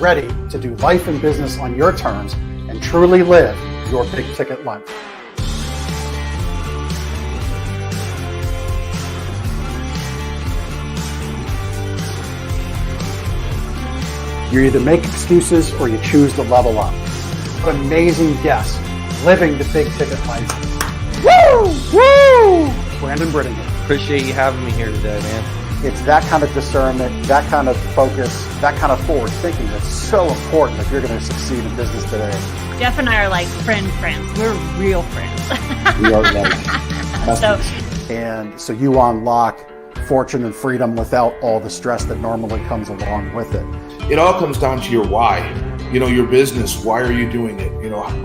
ready to do life and business on your terms and truly live your big ticket life. You either make excuses or you choose to level up. What amazing guests living the big ticket life. Woo! Woo! Brandon Britton here. Appreciate you having me here today, man. It's that kind of discernment, that kind of focus, that kind of forward thinking that's so important if you're going to succeed in business today. Jeff and I are like friends. We're real friends. We are and so you unlock fortune and freedom without all the stress that normally comes along with it. It all comes down to your why. Your business, why are you doing it?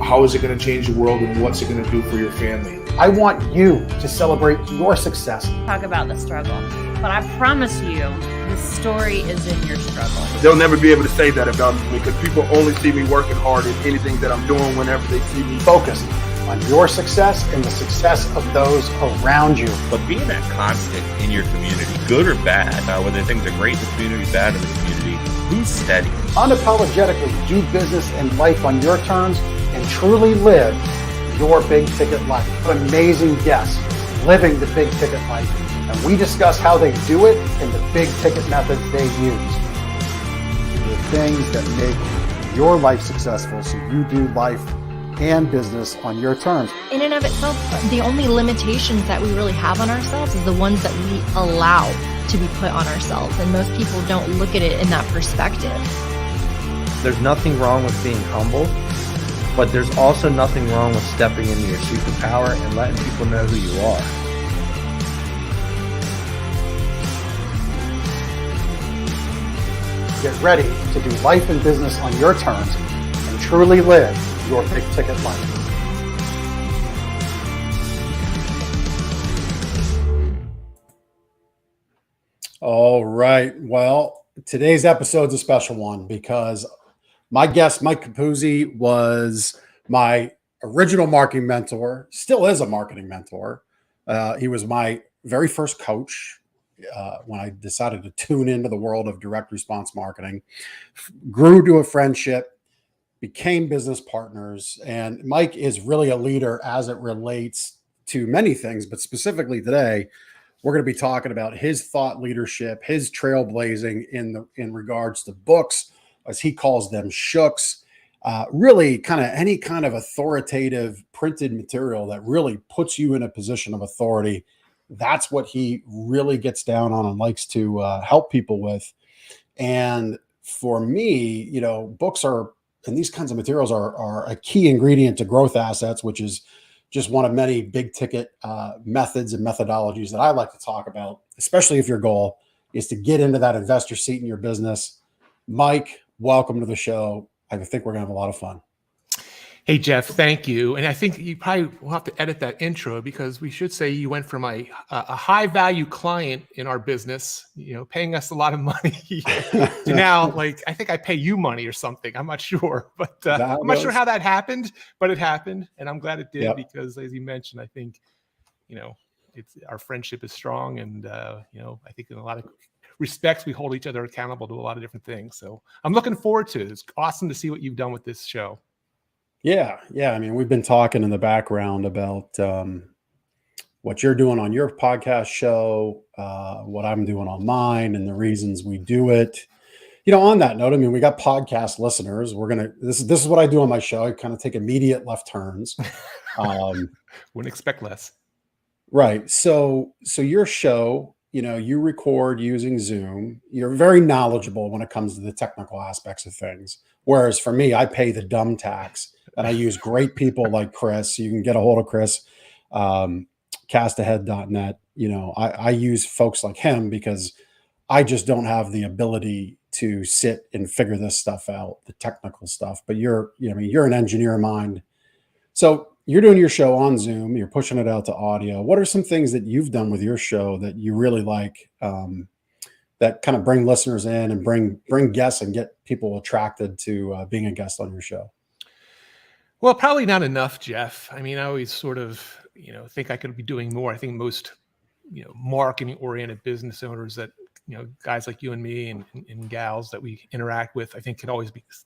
How is it going to change the world and what's it going to do for your family? I want you to celebrate your success. Talk about the struggle. But I promise you, the story is in your struggle. They'll never be able to say that about me because people only see me working hard at anything that I'm doing whenever they see me. Focused on your success and the success of those around you. But being that constant in your community, good or bad, whether things are great in the community, bad in the community, who's steady? Unapologetically do business and life on your terms and truly live your big ticket life. What amazing guests living the big ticket life. And we discuss how they do it and the big ticket methods they use. The things that make your life successful so you do life and business on your terms. In and of itself, the only limitations that we really have on ourselves is the ones that we allow to be put on ourselves. And most people don't look at it in that perspective. There's nothing wrong with being humble, but there's also nothing wrong with stepping into your superpower and letting people know who you are. Get ready to do life and business on your terms and truly live your big ticket life. All right. Well, today's episode's a special one because my guest, Mike Capuzzi, was my original marketing mentor, still is a marketing mentor. He was my very first coach. When I decided to tune into the world of direct response marketing, grew to a friendship, became business partners. And Mike is really a leader as it relates to many things, but specifically today, we're going to be talking about his thought leadership, his trailblazing in regards to books, as he calls them, shooks, really kind of any kind of authoritative printed material that really puts you in a position of authority. That's what he really gets down on and likes to help people with. And for me, books are, and these kinds of materials are a key ingredient to growth assets, which is just one of many big ticket methods and methodologies that I like to talk about, especially if your goal is to get into that investor seat in your business. Mike, welcome to the show. I think we're going to have a lot of fun. Hey, Jeff, thank you. And I think you probably will have to edit that intro because we should say you went from a high value client in our business, paying us a lot of money to now, I think I pay you money or something. I'm not sure, but I'm not sure how that happened, but it happened. And I'm glad it did because as you mentioned, I think, our friendship is strong. And, I think in a lot of respects, we hold each other accountable to a lot of different things. So I'm looking forward to it. It's awesome to see what you've done with this show. Yeah. I mean, we've been talking in the background about what you're doing on your podcast show, what I'm doing on mine, and the reasons we do it. On that note, I mean, we got podcast listeners. This is what I do on my show. I kind of take immediate left turns. Wouldn't expect less. Right. So your show, you record using Zoom. You're very knowledgeable when it comes to the technical aspects of things. Whereas for me, I pay the dumb tax. And I use great people like Chris. You can get a hold of Chris, castahead.net. I use folks like him because I just don't have the ability to sit and figure this stuff out, the technical stuff. But you're an engineer mind. So you're doing your show on Zoom. You're pushing it out to audio. What are some things that you've done with your show that you really like, that kind of bring listeners in and bring guests and get people attracted to being a guest on your show? Well, probably not enough, Jeff. I mean, I always sort of, think I could be doing more. I think most, marketing oriented business owners that, guys like you and me and gals that we interact with, I think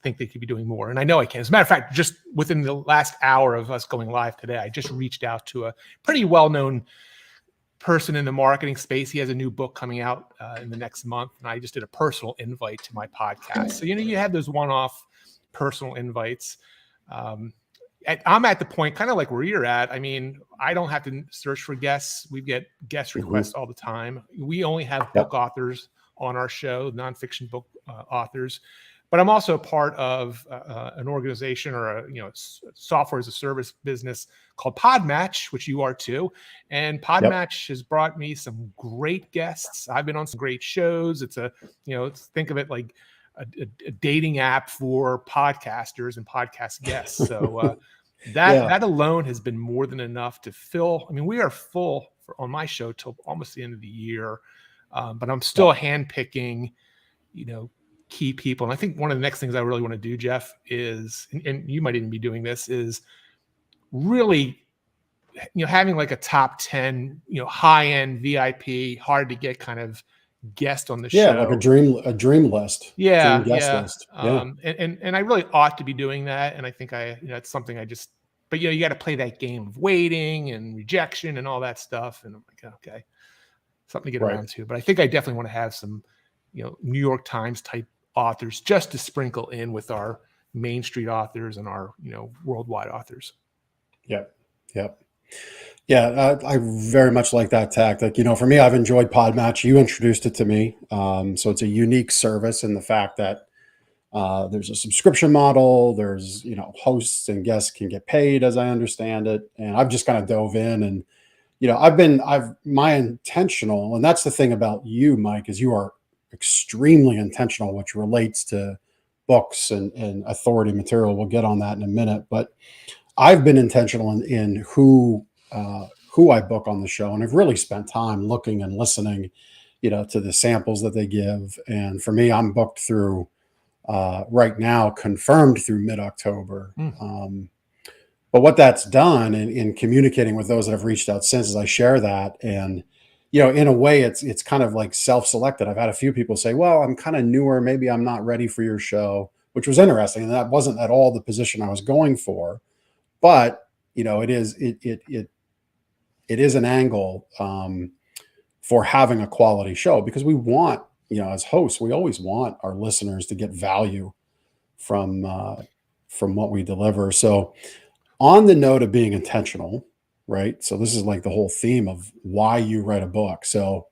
think they could be doing more. And I know I can. As a matter of fact, just within the last hour of us going live today, I just reached out to a pretty well-known person in the marketing space. He has a new book coming out in the next month, and I just did a personal invite to my podcast. So you have those one-off personal invites. I'm at the point kind of like where you're at. I mean, I don't have to search for guests. We get guest requests all the time. We only have book authors on our show, nonfiction book authors. But I'm also a part of an organization or a software as a service business called Podmatch, which you are too. And Podmatch has brought me some great guests. I've been on some great shows. It's think of it like a dating app for podcasters and podcast guests. So that alone has been more than enough to fill. I mean, we are full on my show till almost the end of the year, but I'm still handpicking, key people. And I think one of the next things I really want to do, Jeff, is, and you might even be doing this, is really, having like a top 10, high-end VIP, hard to get kind of guest on the show. Yeah, like a dream list. Yeah, dream guest list. And I really ought to be doing that. And I think it's something I just, but you got to play that game of waiting and rejection and all that stuff. And I'm like, okay, something to get around to. But I think I definitely want to have some, New York Times type authors just to sprinkle in with our Main Street authors and our, worldwide authors. Yep. Yeah, I very much like that tactic. For me, I've enjoyed Podmatch. You introduced it to me. So it's a unique service in the fact that there's a subscription model. There's, hosts and guests can get paid, as I understand it. And I've just kind of dove in and, my intentional, and that's the thing about you, Mike, is you are extremely intentional, which relates to books and authority material. We'll get on that in a minute, but I've been intentional in who I book on the show, and I've really spent time looking and listening, to the samples that they give. And for me, I'm booked through right now, confirmed through mid-October. But what that's done in communicating with those that have reached out since is I share that, and in a way, it's kind of like self-selected. I've had a few people say, "Well, I'm kind of newer, maybe I'm not ready for your show," which was interesting, and that wasn't at all the position I was going for. But it is an angle for having a quality show, because we want, as hosts, we always want our listeners to get value from what we deliver. So, on the note of being intentional, right? So this is like the whole theme of why you write a book. So,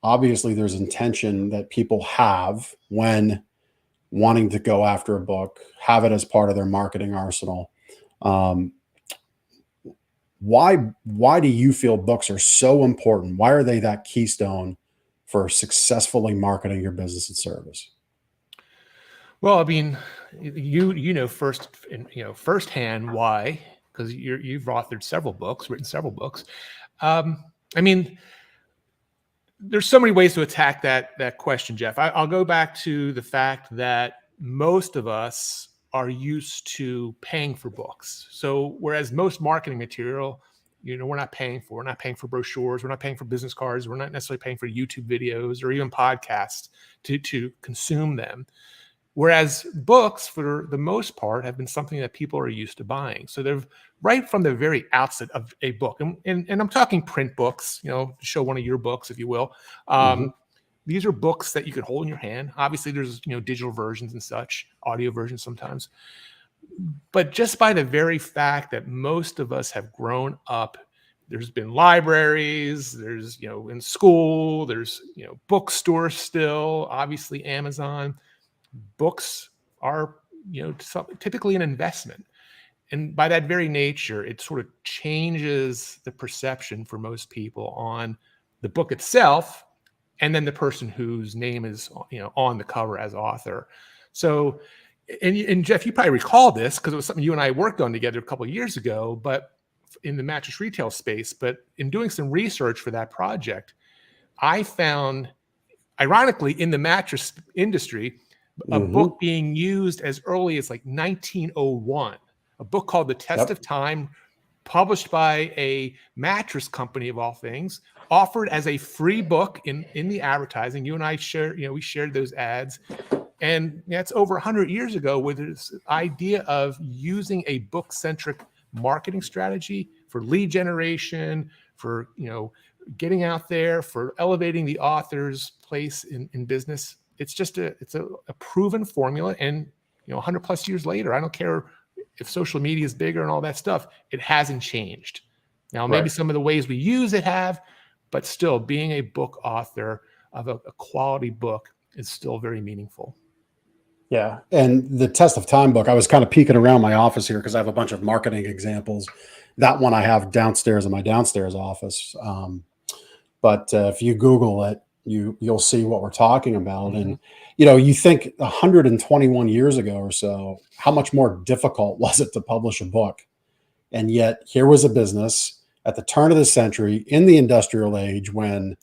obviously, there's intention that people have when wanting to go after a book, have it as part of their marketing arsenal. Why do you feel books are so important? Why are they that keystone for successfully marketing your business and service? Well, I mean, firsthand why, because you've authored several books, written several books. I mean, there's so many ways to attack that question, Jeff. I'll go back to the fact that most of us are used to paying for books. So whereas most marketing material, we're not paying for brochures, we're not paying for business cards, we're not necessarily paying for YouTube videos or even podcasts to consume them. Whereas books, for the most part, have been something that people are used to buying. So they're right from the very outset of a book. And I'm talking print books, to show one of your books, if you will. These are books that you could hold in your hand. Obviously, there's, digital versions and such, audio versions sometimes. But just by the very fact that most of us have grown up, there's been libraries, there's, in school, there's, bookstores still, obviously Amazon. Books are, typically an investment. And by that very nature, it sort of changes the perception for most people on the book itself, and then the person whose name is, on the cover as author. So, and Jeff, you probably recall this because it was something you and I worked on together a couple of years ago, but in the mattress retail space. But in doing some research for that project, I found, ironically, in the mattress industry, a book being used as early as like 1901, a book called The Test of Time, published by a mattress company of all things, offered as a free book in the advertising. You and I shared, we shared those ads. And that's over 100 years ago, with this idea of using a book-centric marketing strategy for lead generation, for getting out there, for elevating the author's place in business. It's just a proven formula. And 100 plus years later, I don't care if social media is bigger and all that stuff, it hasn't changed. Now, maybe some of the ways we use it have, but still, being a book author of a quality book is still very meaningful. Yeah. And the Test of Time book, I was kind of peeking around my office here because I have a bunch of marketing examples. That one I have downstairs in my downstairs office. But if you Google it, you'll see what we're talking about. And, you think 121 years ago or so, how much more difficult was it to publish a book? And yet here was a business at the turn of the century in the industrial age when,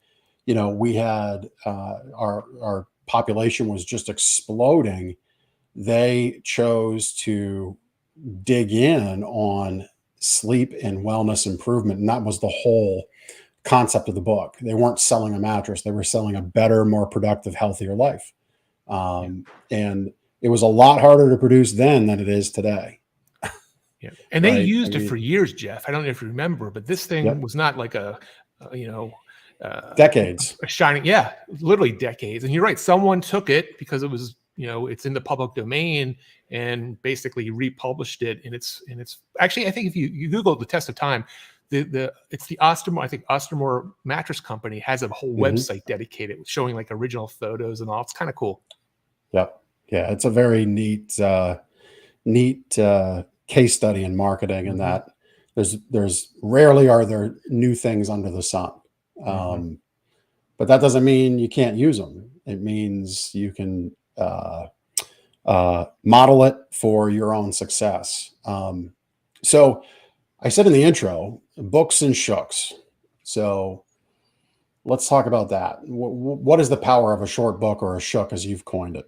we had our population was just exploding. They chose to dig in on sleep and wellness improvement. And that was the whole concept of the book. They weren't selling a mattress. They were selling a better, more productive, healthier life. And it was a lot harder to produce then than it is today. Yeah. And they used it for years, Jeff. I don't know if you remember, but this thing was not like decades. A shining, literally decades. And you're right. Someone took it because it was, it's in the public domain and basically republished it. And it's actually, I think if you Google the Test of Time, it's the Ostermore, I think Ostermore Mattress Company has a whole website dedicated showing like original photos and all. It's kind of cool. Yep. Yeah. It's a very neat case study in marketing, and that there's rarely are there new things under the sun. But that doesn't mean you can't use them. It means you can model it for your own success. So I said in the intro, books and shooks. So let's talk about that. What is the power of a short book, or a shook as you've coined it?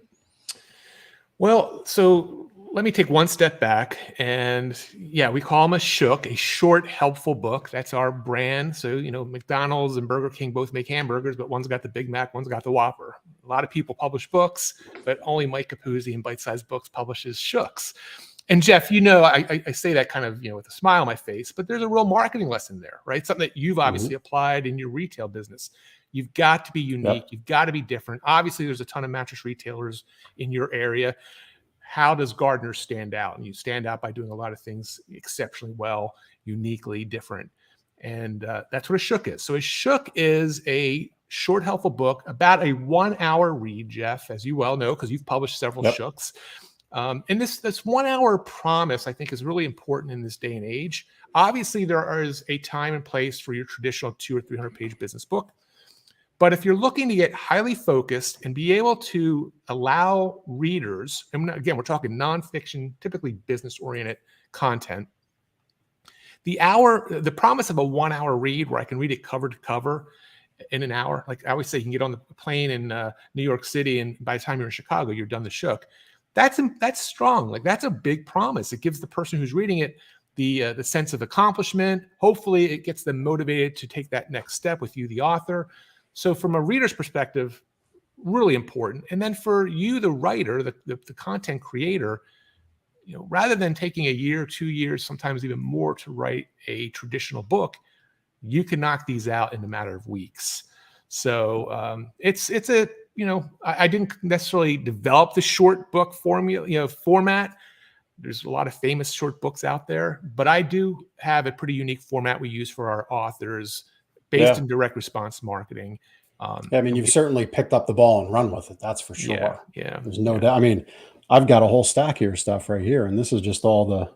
Well, so let me take one step back, and we call them a shook, a short, helpful book. That's our brand. So, McDonald's and Burger King both make hamburgers, but one's got the Big Mac, one's got the Whopper. A lot of people publish books, but only Mike Capuzzi and Bite Size Books publishes shooks. And Jeff, I say that kind of, with a smile on my face, but there's a real marketing lesson there, right? Something that you've obviously applied in your retail business. You've got to be unique. You've got to be different. Obviously, there's a ton of mattress retailers in your area. How does Gardner stand out? And you stand out by doing a lot of things exceptionally well, uniquely different. And that's what a shook is. So a shook is a short, helpful book, about a 1 hour read, Jeff, as you well know, because you've published several shooks. And this 1 hour promise, I think, is really important in this day and age. Obviously, there is a time and place for your traditional 200 or 300 page business book. But if you're looking to get highly focused and be able to allow readers, and again, we're talking nonfiction, typically business-oriented content, the promise of a 1 hour read where I can read it cover to cover in an hour, like I always say, you can get on the plane in New York City, and by the time you're in Chicago, you're done the shook. That's strong. Like, that's a big promise. It gives the person who's reading it the sense of accomplishment. Hopefully, it gets them motivated to take that next step with you, the author. So from a reader's perspective, really important. And then for you, the writer, the content creator, rather than taking a year, 2 years, sometimes even more to write a traditional book, you can knock these out in a matter of weeks. So it's a, I didn't necessarily develop the short book format. There's a lot of famous short books out there, but I do have a pretty unique format we use for our authors, based in direct response marketing. I mean, you've certainly picked up the ball and run with it. That's for sure. Yeah. There's no doubt. I mean, I've got a whole stack here of stuff right here, and this is just all the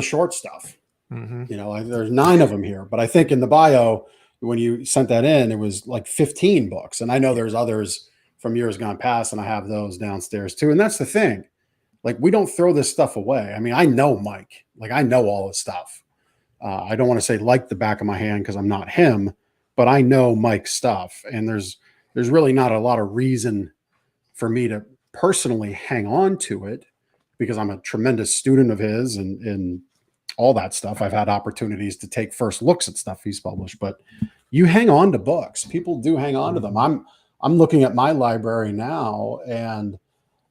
short stuff. There's 9 of them here, but I think in the bio, when you sent that in, it was like 15 books. And I know there's others from years gone past, and I have those downstairs too. And that's the thing. Like, we don't throw this stuff away. I mean, I know Mike, like, I know all this stuff. I don't want to say like the back of my hand, because I'm not him, but I know Mike's stuff. And there's really not a lot of reason for me to personally hang on to it, because I'm a tremendous student of his, and all that stuff. I've had opportunities to take first looks at stuff he's published, but you hang on to books. People do hang on to them. I'm looking at my library now, and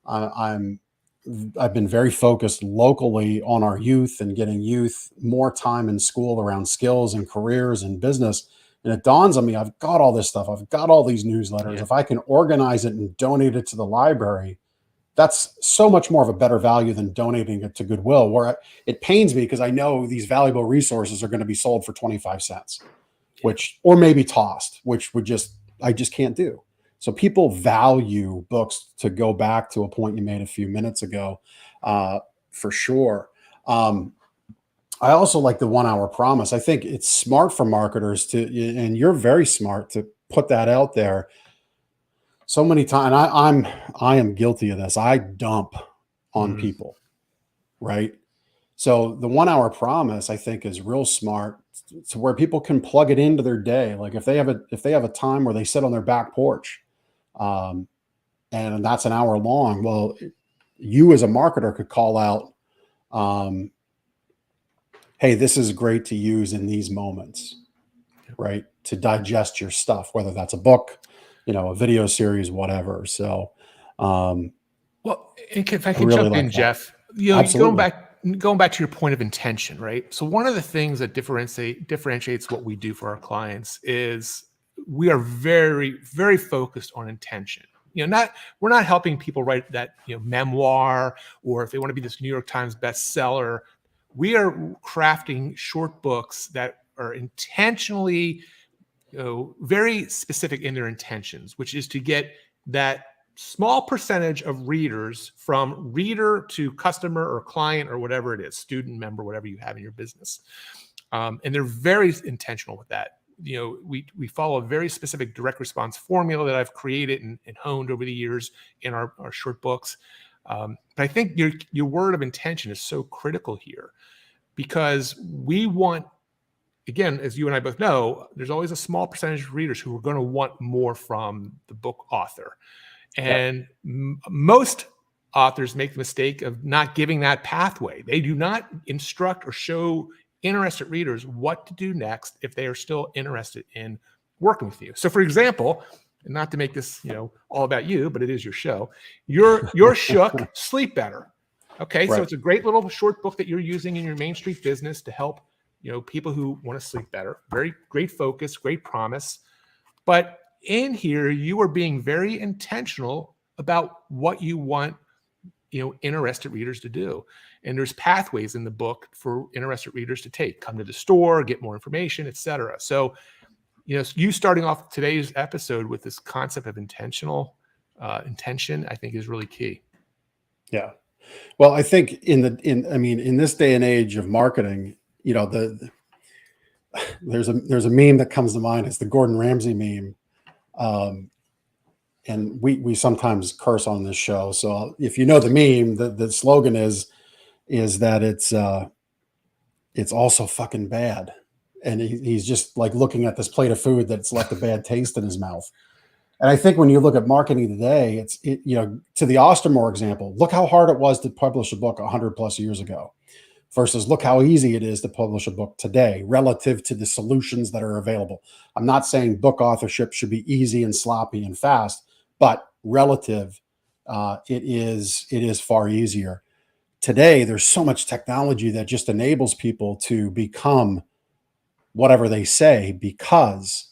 I've been very focused locally on our youth and getting youth more time in school around skills and careers and business. And it dawns on me, I've got all this stuff. I've got all these newsletters. Yeah. If I can organize it and donate it to the library, that's so much more of a better value than donating it to Goodwill, where it pains me because I know these valuable resources are going to be sold for 25 cents, or maybe tossed, which I just can't do. So people value books, to go back to a point you made a few minutes ago, for sure. I also like the 1 hour promise. I think it's smart for marketers and you're very smart to put that out there. So many times, I am guilty of this. I dump on people, right? So the 1 hour promise, I think, is real smart, to where people can plug it into their day. Like if they have a time where they sit on their back porch, and that's an hour long. Well, you as a marketer could call out, hey, this is great to use in these moments, right? To digest your stuff, whether that's a book, a video series, whatever. So, well, if I can really jump like in, that. Jeff, Absolutely. going back to your point of intention, right? So one of the things that differentiates what we do for our clients is we are very, very focused on intention. We're not helping people write that memoir, or if they want to be this New York Times bestseller. We are crafting short books that are intentionally, very specific in their intentions, which is to get that small percentage of readers, from reader to customer or client or whatever it is, student, member, whatever you have in your business. And they're very intentional with that. We follow a very specific direct response formula that I've created and honed over the years in our short books. But I think your word of intention is so critical here, because we want, again, as you and I both know, there's always a small percentage of readers who are going to want more from the book author. And most authors make the mistake of not giving that pathway. They do not instruct or show interested readers what to do next if they are still interested in working with you. So, for example, and not to make this all about you, but it is your show, your shook Sleep Better. Okay, Right. so it's a great little short book that you're using in your Main Street business to help people who want to sleep better. Very great focus, great promise. But in here, you are being very intentional about what you want interested readers to do. And there's pathways in the book for interested readers to take: come to the store, get more information, etc. So you starting off today's episode with this concept of intention, I think, is really key. Yeah. Well, I think in this day and age of marketing, there's a meme that comes to mind. It's the Gordon Ramsay meme. And we sometimes curse on this show. So if you know the meme, the slogan is that it's also fucking bad. And he's just like looking at this plate of food that's left a bad taste in his mouth. And I think when you look at marketing today, to the Ostermore example, look how hard it was to publish a book 100 plus years ago, versus look how easy it is to publish a book today relative to the solutions that are available. I'm not saying book authorship should be easy and sloppy and fast, but relative, it is far easier. Today, there's so much technology that just enables people to become whatever they say, because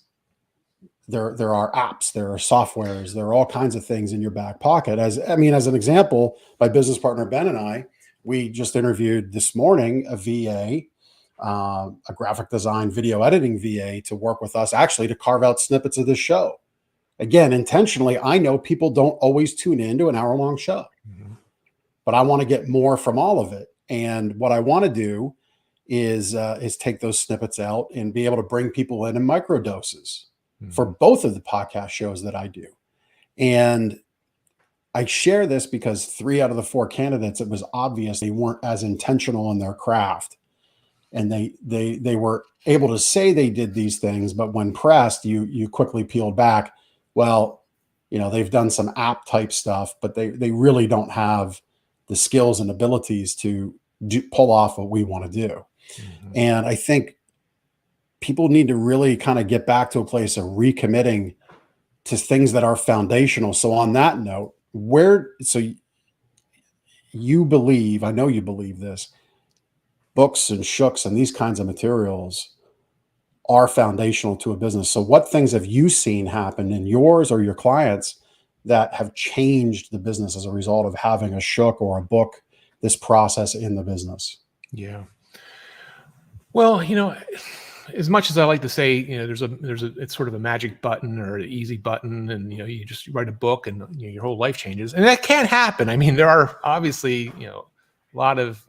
there are apps, there are softwares, there are all kinds of things in your back pocket. As an example, my business partner Ben and I, we just interviewed this morning a VA, a graphic design, video editing VA, to work with us, actually to carve out snippets of this show. Again, intentionally, I know people don't always tune into an hour-long show, but I want to get more from all of it. And what I want to do is take those snippets out and be able to bring people in micro doses for both of the podcast shows that I do. And I share this because 3 out of the 4 candidates, it was obvious they weren't as intentional in their craft. And they were able to say they did these things, but when pressed, you quickly peeled back. Well, they've done some app type stuff, but they really don't have the skills and abilities to pull off what we want to do. And I think people need to really kind of get back to a place of recommitting to things that are foundational. So on that note, you believe, I know you believe this, books and shooks and these kinds of materials are foundational to a business. So what things have you seen happen in yours or your clients that have changed the business as a result of having a shook or a book, this process in the business? Yeah. Well, as much as I like to say, it's sort of a magic button or an easy button, and you just write a book and your whole life changes, and that can't happen. I mean, there are obviously a lot of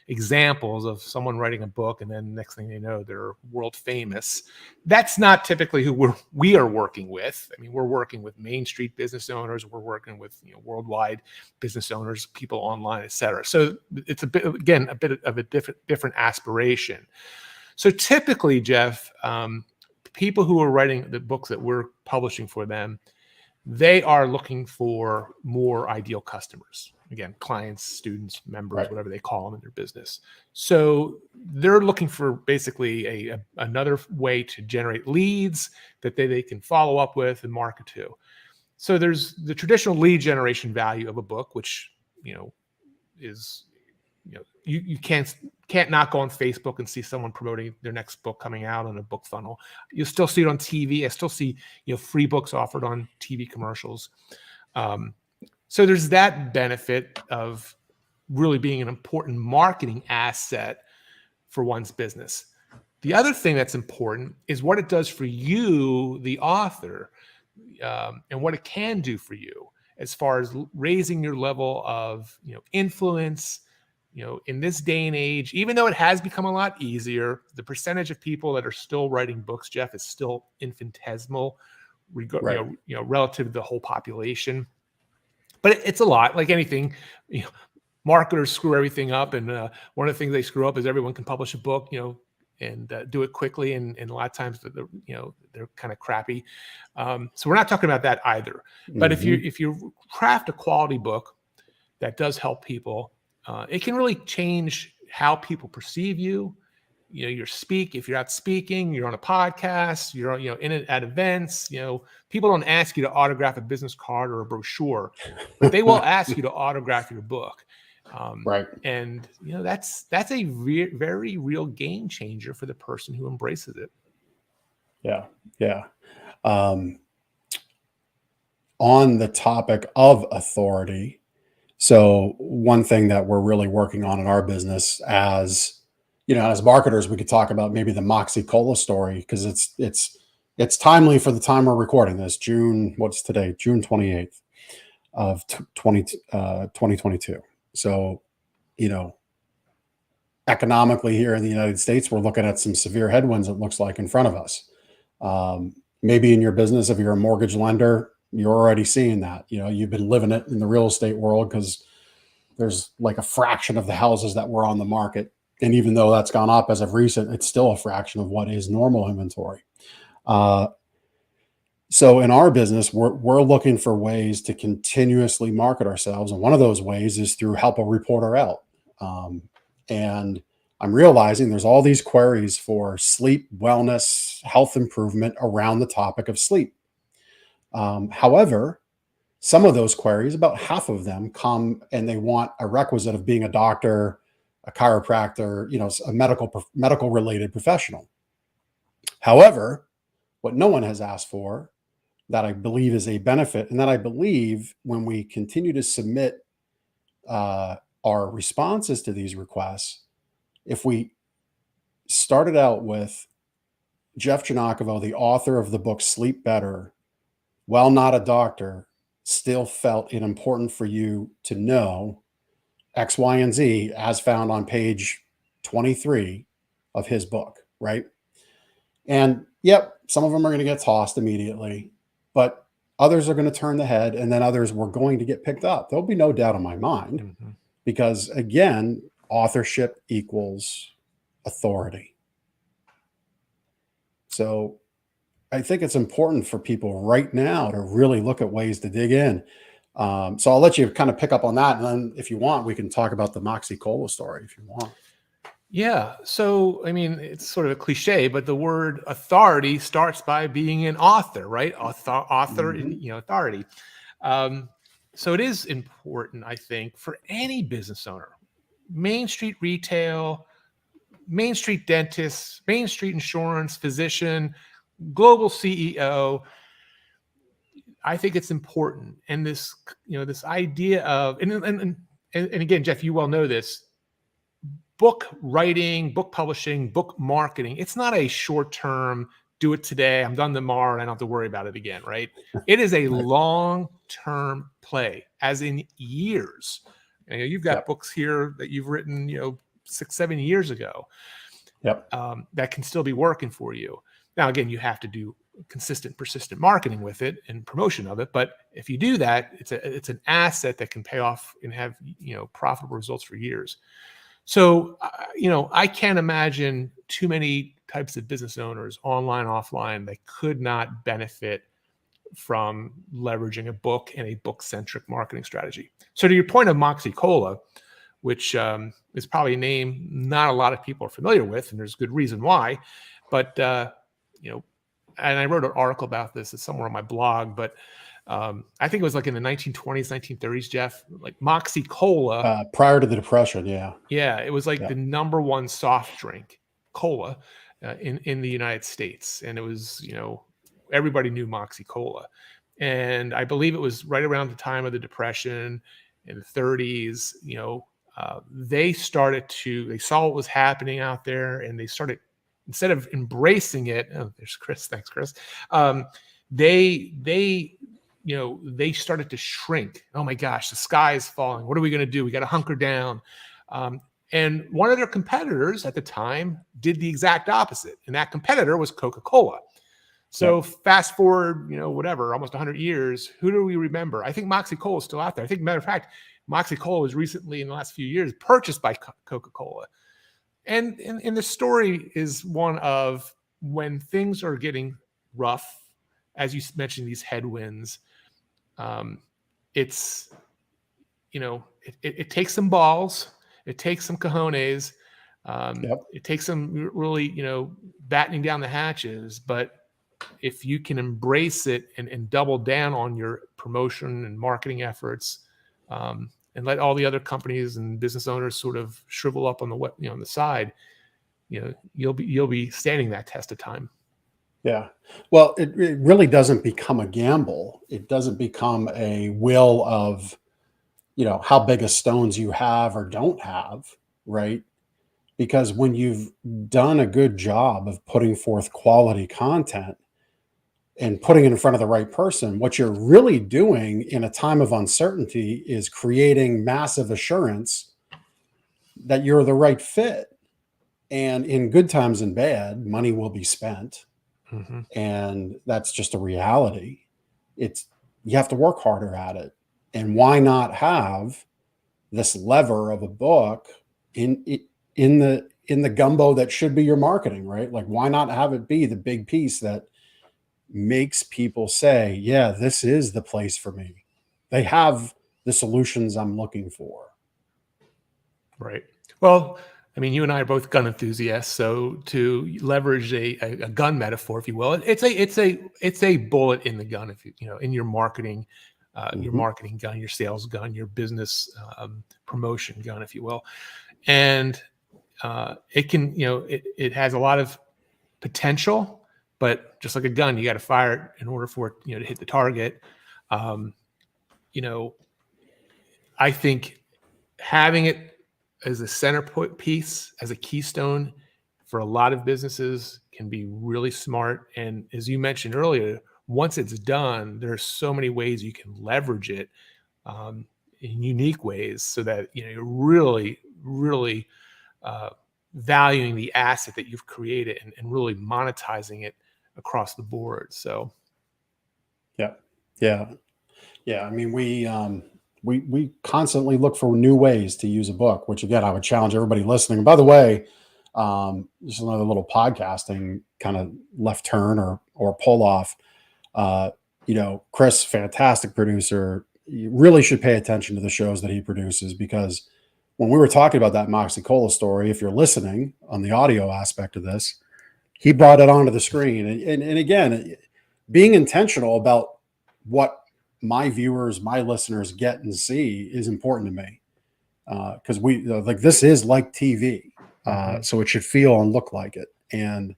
examples of someone writing a book and then next thing they know they're world famous. That's not typically who we are working with. I mean, we're working with Main Street business owners, we're working with worldwide business owners, people online, etc. So it's a bit of a different aspiration. So typically, Jeff, people who are writing the books that we're publishing for them, they are looking for more ideal customers. Again, clients, students, members, Right. whatever they call them in their business. So they're looking for basically another way to generate leads that they can follow up with and market to. So there's the traditional lead generation value of a book, which is you can't not go on Facebook and see someone promoting their next book coming out on a book funnel. You'll still see it on TV. I still see free books offered on TV commercials. So there's that benefit of really being an important marketing asset for one's business. The other thing that's important is what it does for you, the author, and what it can do for you as far as raising your level of influence. In this day and age, even though it has become a lot easier, the percentage of people that are still writing books, Jeff, is still infinitesimal, relative to the whole population. But it's a lot. Like anything, marketers screw everything up, and one of the things they screw up is everyone can publish a book, and do it quickly, and a lot of times they're kind of crappy. So we're not talking about that either. But if you craft a quality book that does help people, it can really change how people perceive you. If you're out speaking, you're on a podcast, you're at events. People don't ask you to autograph a business card or a brochure, but they will ask you to autograph your book. Right. And that's a very real game changer for the person who embraces it. Yeah. On the topic of authority, so one thing that we're really working on in our business as marketers, we could talk about maybe the Moxie Cola story, because it's timely for the time we're recording this. What's today? June 28th of 2022. So, economically here in the United States, we're looking at some severe headwinds, it looks like, in front of us. Maybe in your business, if you're a mortgage lender, you're already seeing that. You've been living it in the real estate world, because there's like a fraction of the houses that were on the market. And even though that's gone up as of recent, it's still a fraction of what is normal inventory. So in our business, we're looking for ways to continuously market ourselves. And one of those ways is through Help a Reporter Out. And I'm realizing there's all these queries for sleep, wellness, health improvement around the topic of sleep. However, some of those queries, about half of them, come and they want a requisite of being a doctor, a chiropractor, a medical related professional. However, what no one has asked for, that I believe is a benefit, and that I believe when we continue to submit our responses to these requests, if we started out with Jeff Janakovo, the author of the book Sleep Better, while not a doctor, still felt it important for you to know X, Y, and Z as found on page 23 of his book, right? And yep, some of them are going to get tossed immediately, but others are going to turn the head, and then others were going to get picked up. There'll be no doubt in my mind, because again, authorship equals authority. So I think it's important for people right now to really look at ways to dig in. So I'll let you kind of pick up on that. And then if you want, we can talk about the Moxie Cola story if you want. Yeah. So, I mean, it's sort of a cliche, but the word authority starts by being an author, right? Author, Mhm. authority. Um, so it is important, I think, for any business owner, Main Street retail, Main Street dentist, Main Street insurance, physician, global CEO. I think it's important. And this, this idea of, and again, Jeff, you well know this, book writing, book publishing, book marketing, it's not a short term, do it today, I'm done tomorrow, and I don't have to worry about it again, right? It is a Right. long term play, as in years. You've got Yep. books here that you've written, 6, 7 years ago, Yep. that can still be working for you. Now, again, you have to do consistent, persistent marketing with it and promotion of it. But if you do that, it's an asset that can pay off and have profitable results for years. So, I can't imagine too many types of business owners, online, offline, that could not benefit from leveraging a book and a book-centric marketing strategy. So, to your point of Moxie Cola, which is probably a name not a lot of people are familiar with, and there's good reason why. But and I wrote an article about this. It's somewhere on my blog, but I think it was like in the 1920s, 1930s, Jeff, like Moxie Cola. Prior to the Depression, yeah. Yeah, it was like Yeah. the number one soft drink, cola, in the United States, and it was everybody knew Moxie Cola, and I believe it was right around the time of the Depression in the 30s. They saw what was happening out there, and they started, instead of embracing it. Oh, there's Chris. Thanks, Chris. They started to shrink. Oh my gosh, the sky is falling. What are we going to do? We got to hunker down. And one of their competitors at the time did the exact opposite. And that competitor was Coca-Cola. So fast forward, whatever, almost 100 years, who do we remember? I think Moxie Cola is still out there. I think, matter of fact, Moxie Cola was recently, in the last few years, purchased by Coca-Cola. And the story is one of, when things are getting rough, as you mentioned, these headwinds, it's, it takes some balls, it takes some cojones, it takes some really, battening down the hatches. But if you can embrace it and double down on your promotion and marketing efforts, and let all the other companies and business owners sort of shrivel up on the side, you'll be standing that test of time. Yeah. Well, it really doesn't become a gamble. It doesn't become a will of, how big of stones you have or don't have, right? Because when you've done a good job of putting forth quality content and putting it in front of the right person, what you're really doing in a time of uncertainty is creating massive assurance that you're the right fit. And in good times and bad, money will be spent. Mm-hmm. And that's just a reality. You have to work harder at it. And why not have this lever of a book in the gumbo that should be your marketing, right? Like, why not have it be the big piece that makes people say, yeah, this is the place for me. They have the solutions I'm looking for. Right. Well, I mean, you and I are both gun enthusiasts, so to leverage a gun metaphor, if you will, it's a bullet in the gun, if in your marketing, your marketing gun, your sales gun, your business promotion gun, if you will, and it can, it has a lot of potential, but just like a gun, you got to fire it in order for it, to hit the target. I think having it as a center piece, as a keystone for a lot of businesses, can be really smart. And as you mentioned earlier, once it's done, there are so many ways you can leverage it in unique ways, so that you're really, really valuing the asset that you've created and really monetizing it across the board. So, yeah. I mean, we constantly look for new ways to use a book, which again, I would challenge everybody listening. And by the way, just another little podcasting kind of left turn or pull off. Chris, fantastic producer. You really should pay attention to the shows that he produces, because when we were talking about that Moxie Cola story, if you're listening on the audio aspect of this, he brought it onto the screen. And again, being intentional about what my viewers, my listeners get and see is important to me. Because we like, this is like TV. So it should feel and look like it. And,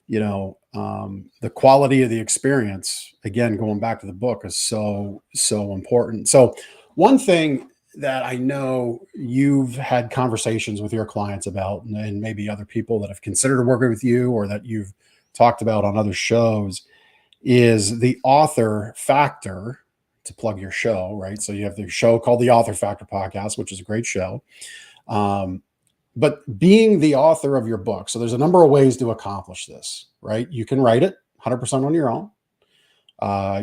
the quality of the experience, again, going back to the book, is so important. So one thing that I know you've had conversations with your clients about, and maybe other people that have considered working with you or that you've talked about on other shows, is the author factor, to plug your show, right? So you have the show called the Author Factor Podcast, which is a great show. But being the author of your book, so there's a number of ways to accomplish this, right? You can write it 100% on your own.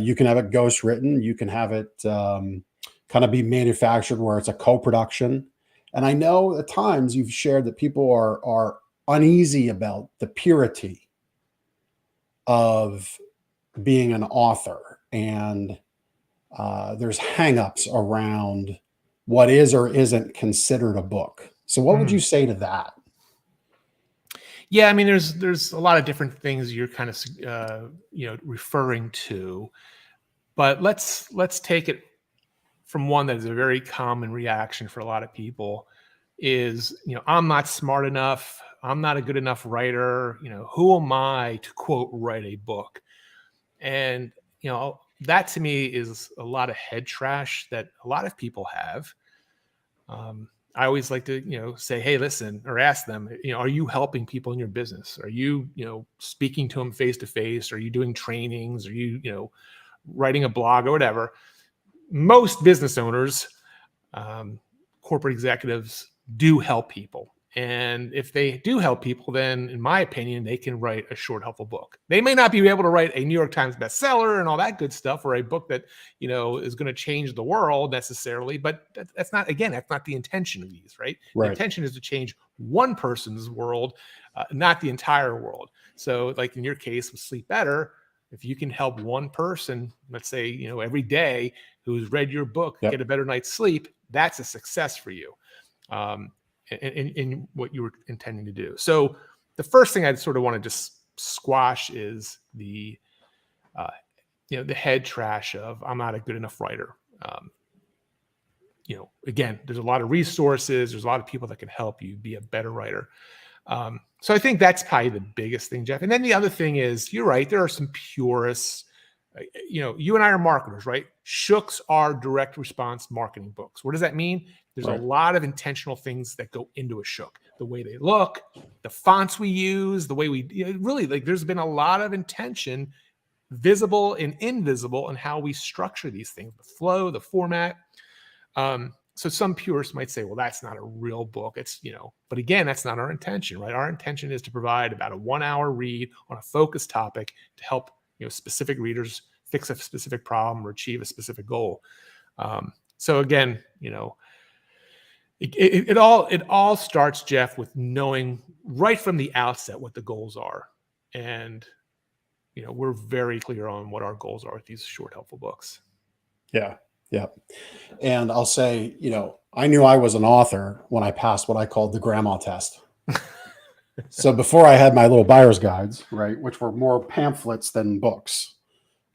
You can have it ghost written. You can have it kind of be manufactured where it's a co-production. And I know at times you've shared that people are uneasy about the purity of being an author, and there's hangups around what is or isn't considered a book. So what would you say to that? Yeah, I mean, there's a lot of different things you're kind of referring to, but let's take it from one that is a very common reaction for a lot of people is, I'm not smart enough, I'm not a good enough writer, who am I to, quote, write a book? And that to me is a lot of head trash that a lot of people have. I always like to, say, hey, listen, or ask them, are you helping people in your business? Are you, speaking to them face to face? Are you doing trainings? Are you, writing a blog or whatever? Most business owners, corporate executives do help people. And if they do help people, then in my opinion, they can write a short, helpful book. They may not be able to write a New York Times bestseller and all that good stuff, or a book that, is going to change the world necessarily. But that's not the intention of these, right? The intention is to change one person's world, not the entire world. So like in your case with Sleep Better, if you can help one person, let's say, every day who's read your book, get a better night's sleep, that's a success for you. In what you were intending to do. So the first thing I'd sort of want to just squash is the head trash of I'm not a good enough writer. Again, there's a lot of resources. There's a lot of people that can help you be a better writer. So I think that's probably the biggest thing, Jeff. And then the other thing is, you're right. There are some purists. You and I are marketers, right? Shooks are direct response marketing books. What does that mean? There's a lot of intentional things that go into a shook. The way they look, the fonts we use, the way we really, like, there's been a lot of intention, visible and invisible, in how we structure these things, the flow, the format. So some purists might say, well, that's not a real book. It's, but again, that's not our intention, right? Our intention is to provide about a 1-hour read on a focused topic to help specific readers fix a specific problem or achieve a specific goal. So again, it all starts, Jeff, with knowing right from the outset what the goals are. And, we're very clear on what our goals are with these short, helpful books. Yeah. Yeah. And I'll say, I knew I was an author when I passed what I called the grandma test. So before I had my little buyer's guides, right, which were more pamphlets than books,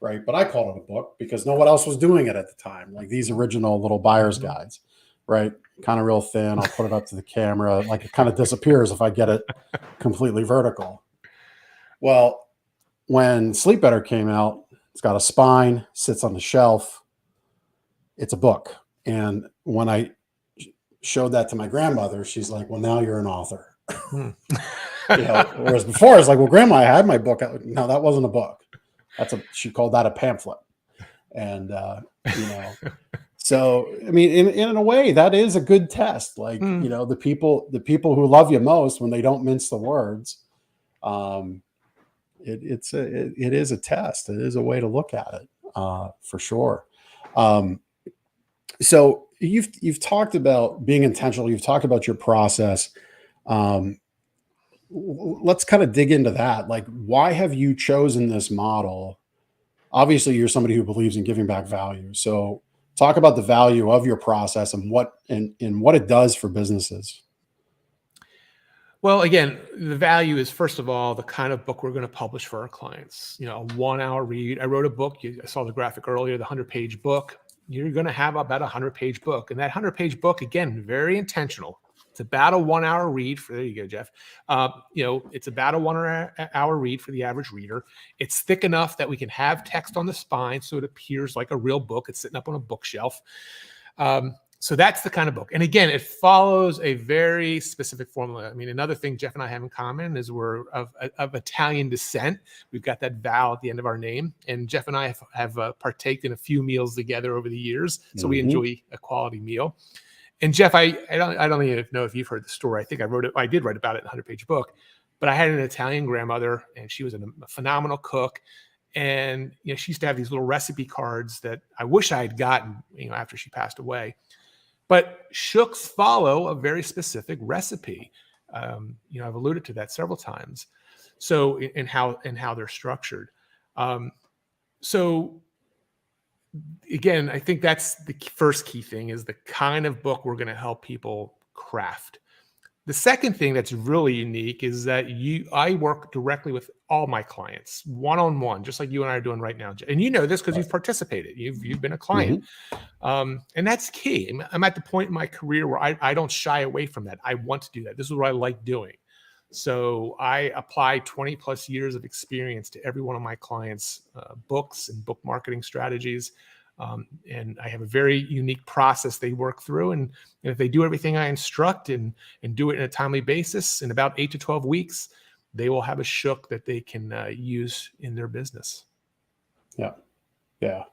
right? But I called it a book because no one else was doing it at the time. Like these original little buyer's guides, right? Kind of real thin. I'll put it up to the camera. Like it kind of disappears if I get it completely vertical. Well, when Sleep Better came out, it's got a spine, sits on the shelf. It's a book. And when I showed that to my grandmother, she's like, well, now you're an author. Whereas before it's like, well, grandma, I had my book. No, that wasn't a book. She called that a pamphlet. And, so, I mean, in a way that is a good test. Like, the people who love you most, when they don't mince the words, it is a test. It is a way to look at it, for sure. So you've talked about being intentional. You've talked about your process. Let's kind of dig into that. Like, why have you chosen this model? Obviously, you're somebody who believes in giving back value. So Talk about the value of your process and what it does for businesses. Well, again, the value is, first of all, the kind of book we're going to publish for our clients. You know, a 1-hour read. I wrote a book. I saw the graphic earlier, the 100-page book. You're going to have about a 100-page book. And that 100-page book, again, very intentional. It's about a 1-hour read for, there you go, Jeff. You know, it's about a 1-hour read for the average reader. It's thick enough that we can have text on the spine so it appears like a real book. It's sitting up on a bookshelf. So that's the kind of book. And again, it follows a very specific formula. I mean, another thing Jeff and I have in common is we're of Italian descent. We've got that vowel at the end of our name. And Jeff and I have partaked in a few meals together over the years. So we enjoy a quality meal. And Jeff, I don't even know if you've heard the story. I think I did write about it in a 100-page book. But I had an Italian grandmother, and she was a phenomenal cook. And you know, she used to have these little recipe cards that I wish I had gotten, you know, after she passed away. But shooks follow a very specific recipe. You know, I've alluded to that several times. So, in how they're structured. So, again, I think that's the first key thing, is the kind of book we're going to help people craft. The second thing that's really unique is that I work directly with all my clients, one-on-one, just like you and I are doing right now. And you know this because you've participated. You've been a client. And that's key. I'm at the point in my career where I don't shy away from that. I want to do that. This is what I like doing. So I apply 20 plus years of experience to every one of my clients' books and book marketing strategies. And I have a very unique process they work through. And if they do everything I instruct and do it in a timely basis, in about 8 to 12 weeks, they will have a shook that they can use in their business. Yeah. Yeah.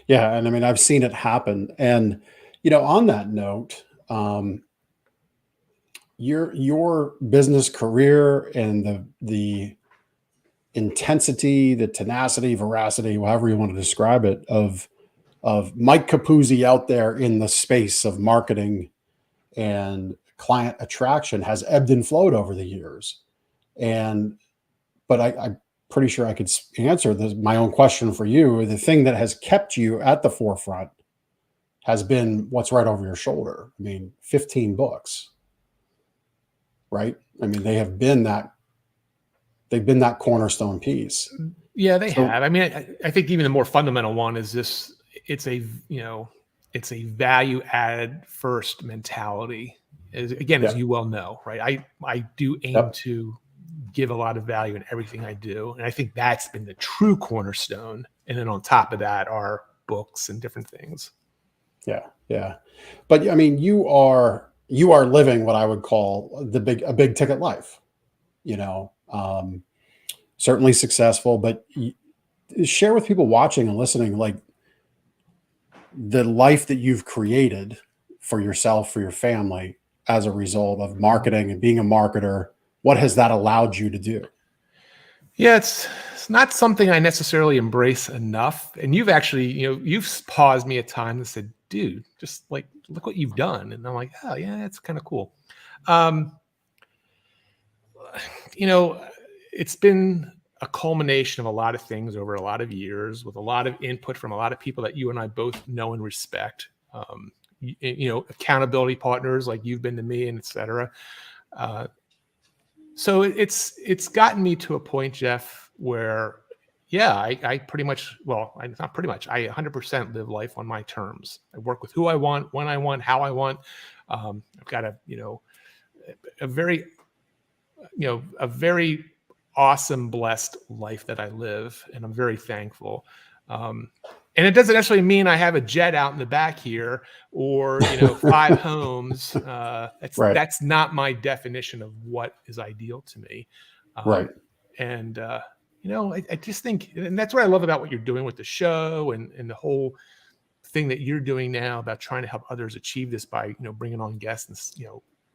Yeah. And I mean, I've seen it happen. And, you know, on that note, your business career and the intensity, the tenacity, veracity, however you want to describe it, of Mike Capuzzi out there in the space of marketing and client attraction has ebbed and flowed over the years. But I'm pretty sure I could answer my own question for you. The thing that has kept you at the forefront has been what's right over your shoulder. I mean, 15 books, right? I mean, they've been that cornerstone piece. Yeah, they have. I mean, I think even the more fundamental one is this. It's a value added first mentality. As you well know, right? I do aim to give a lot of value in everything I do. And I think that's been the true cornerstone. And then on top of that are books and different things. Yeah. Yeah. But I mean, you are living what I would call a big ticket life, you know, certainly successful, but share with people watching and listening, like, the life that you've created for yourself, for your family, as a result of marketing and being a marketer. What has that allowed you to do? Yeah, it's not something I necessarily embrace enough. And you've actually, you've paused me at times and said, dude, just like, look what you've done. And I'm like, oh yeah, that's kind of cool. It's been a culmination of a lot of things over a lot of years, with a lot of input from a lot of people that you and I both know and respect. Accountability partners like you've been to me, and et cetera. So it's gotten me to a point, Jeff, where, yeah, I pretty much, well, not pretty much, I 100% live life on my terms. I work with who I want, when I want, how I want. I've got a very awesome, blessed life that I live, and I'm very thankful. And it doesn't necessarily mean I have a jet out in the back here, or 5 homes. That's not my definition of what is ideal to me. Right. And I just think, and that's what I love about what you're doing with the show and the whole thing that you're doing now about trying to help others achieve this by bringing on guests and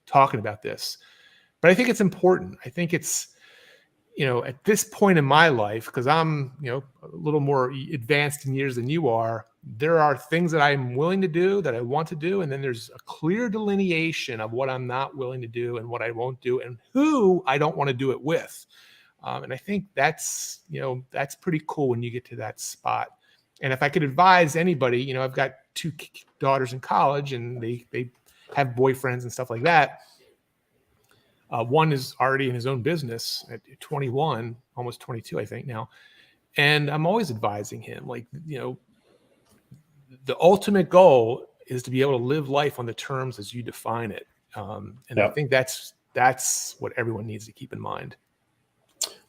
talking about this. But I think it's important. I think it's, at this point in my life, because I'm, a little more advanced in years than you are, there are things that I'm willing to do, that I want to do. And then there's a clear delineation of what I'm not willing to do and what I won't do and who I don't want to do it with. And I think that's pretty cool when you get to that spot. And if I could advise anybody, I've got 2 daughters in college, and they have boyfriends and stuff like that. One is already in his own business at 21, almost 22, I think now. And I'm always advising him, like, the ultimate goal is to be able to live life on the terms as you define it. And I think that's what everyone needs to keep in mind.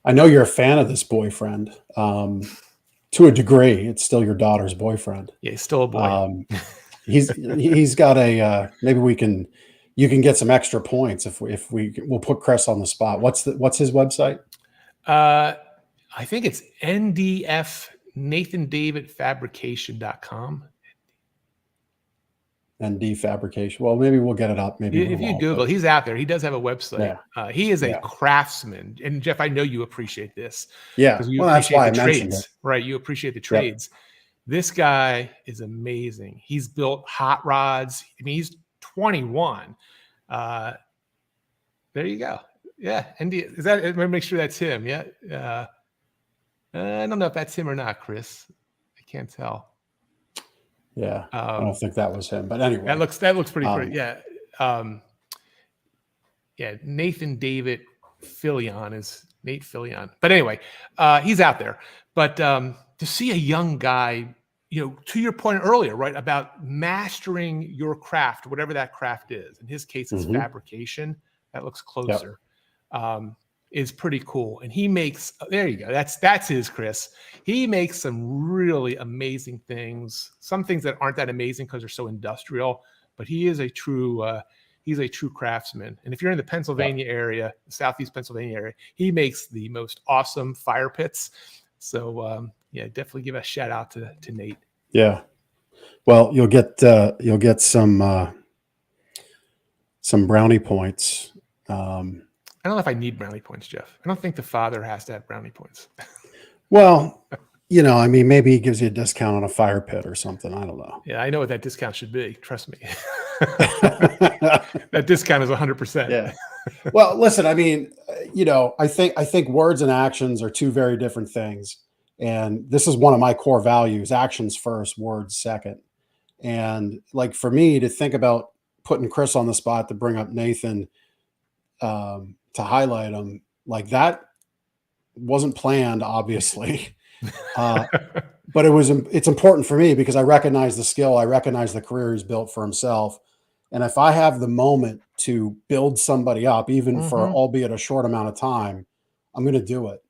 I know you're a fan of this boyfriend. To a degree, it's still your daughter's boyfriend. Yeah, he's still a boy. He's got a maybe you can get some extra points if we'll put Chris on the spot. What's his website? I think it's NDFNathanDavidFabrication.com. ND Fabrication. Well, maybe we'll get it up. Maybe if you Google, he's out there. He does have a website. Yeah. He is a craftsman. And Jeff, I know you appreciate this. Yeah. Well, that's why I mentioned it. Right. You appreciate the trades. Yep. This guy is amazing. He's built hot rods. I mean, he's 21. There you go. Yeah. ND, is that? Let me make sure that's him. Yeah. I don't know if that's him or not, Chris. I can't tell. Yeah, I don't think that was him, but anyway, that looks pretty great. Yeah, Nathan David Fillion is Nate Fillion, but anyway, he's out there. But to see a young guy, to your point earlier, right, about mastering your craft, whatever that craft is. In his case, it's fabrication. That looks closer. Yep. Is pretty cool. And he makes, there you go. That's his, Chris. He makes some really amazing things. Some things that aren't that amazing because they're so industrial, but he is a true, he's a true craftsman. And if you're in the Pennsylvania area, the Southeast Pennsylvania area, he makes the most awesome fire pits. So definitely give a shout out to Nate. Yeah. Well, you'll get some brownie points. I don't know if I need brownie points, Jeff. I don't think the father has to have brownie points. Well, I mean, maybe he gives you a discount on a fire pit or something. I don't know. Yeah, I know what that discount should be. Trust me. That discount is 100%. Yeah. Well, listen, I mean, I think words and actions are 2 very different things. And this is one of my core values: actions first, words second. And like for me to think about putting Chris on the spot to bring up Nathan, to highlight him, like that wasn't planned, obviously. But it's important for me because I recognize the skill. I recognize the career he's built for himself. And if I have the moment to build somebody up, even for albeit a short amount of time, I'm going to do it.